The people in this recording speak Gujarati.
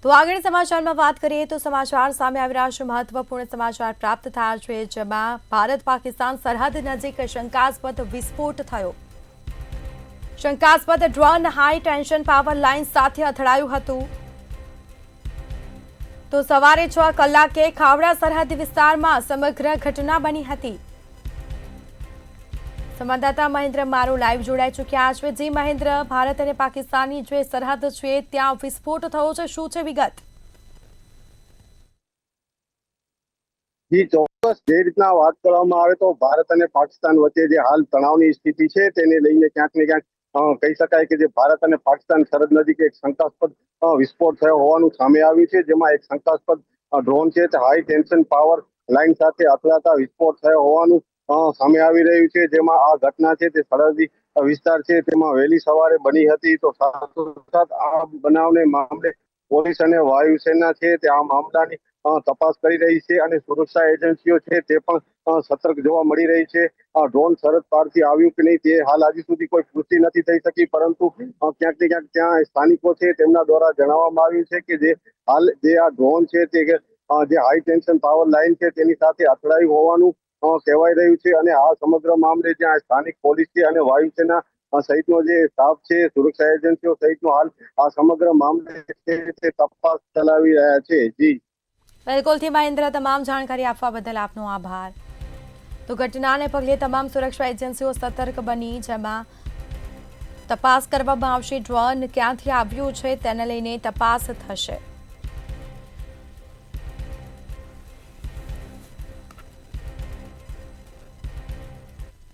તો આગળ સમાચારમાં વાત કરીએ તો સમાચાર સામે આવી રહ્યા છે મહત્વપૂર્ણ સમાચાર પ્રાપ્ત થયા છે જેમાં ભારત પાકિસ્તાન સરહદ નજીક શંકાસ્પદ વિસ્ફોટ થયો। શંકાસ્પદ drone high tension power line સાથે અથડાયું હતું। તો સવારે 6 કલાકે ખાવડા સરહદી વિસ્તારમાં સમગ્ર ઘટના બની હતી। સંવાદદાતા મહેન્દ્ર મારો લાઈવ જોડાઈ ચૂક્યા છે। જી મહેન્દ્ર, ભારત અને પાકિસ્તાનની જે સરહદ છે ત્યાં વિસ્ફોટ થયો છે, શું છે વિગત? જી ચોક્કસ, જે રીતના વાત કરવામાં આવે તો ભારત અને પાકિસ્તાન વચ્ચે જે હાલ તણાવની સ્થિતિ છે તેને લઈને ક્યાંક ને ક્યાંક કહી શકાય કે જે ભારત અને પાકિસ્તાન સરહદ નજીક એક શંકાસ્પદ વિસ્ફોટ થયો હોવાનું સામે આવ્યું છે, જેમાં એક શંકાસ્પદ ડ્રોન છે તે હાઈ ટેન્શન પાવર લાઇન સાથે અથડાતા વિસ્ફોટ થયો હોવાનું સામે આવી રહ્યું છે। જેમાં આ ઘટના છે તે સરહદી વિસ્તાર છે તેમાં વહેલી સવારે બની હતી। તો સાથોસાથ આ બનાવને મામલે પોલીસ અને વાયુસેના છે તે આ મામલાની તપાસ કરી રહી છે અને સુરક્ષા એજન્સીઓ છે તે પણ સતર્ક જોવા મળી રહી છે। ડ્રોન સરહદ પારથી આવ્યું કે નહીં તે હાલ હજી સુધી કોઈ પુષ્ટિ નથી થઈ શકી, પરંતુ ક્યાંક ને ક્યાંક ત્યાં સ્થાનિકો છે તેમના દ્વારા જણાવવામાં આવ્યું છે કે જે હાલ જે આ ડ્રોન છે તે જે હાઈ ટેન્શન પાવર લાઇન છે તેની સાથે અથડાયું હોવાનું કહેવાય રહ્યું છે। અને આ સમગ્ર મામલે જ્યાં સ્થાનિક પોલીસ છે અને વાયુસેના સહિતનો જે સ્ટાફ છે, સુરક્ષા એજન્સીઓ સહિતનો હાલ આ સમગ્ર મામલે છે તે તપાસ ચલાવી રહ્યા છે। જી બિલકુલથી મહેન્દ્ર, તમામ જાણકારી આપવા બદલ આપનો આભાર। તો ઘટનાને પગલે તમામ સુરક્ષા એજન્સીઓ સતર્ક બની, જેમાં તપાસ કરવામાં આવશે। ડ્રોન ક્યાંથી આવ્યું છે તેને લઈને તપાસ થશે।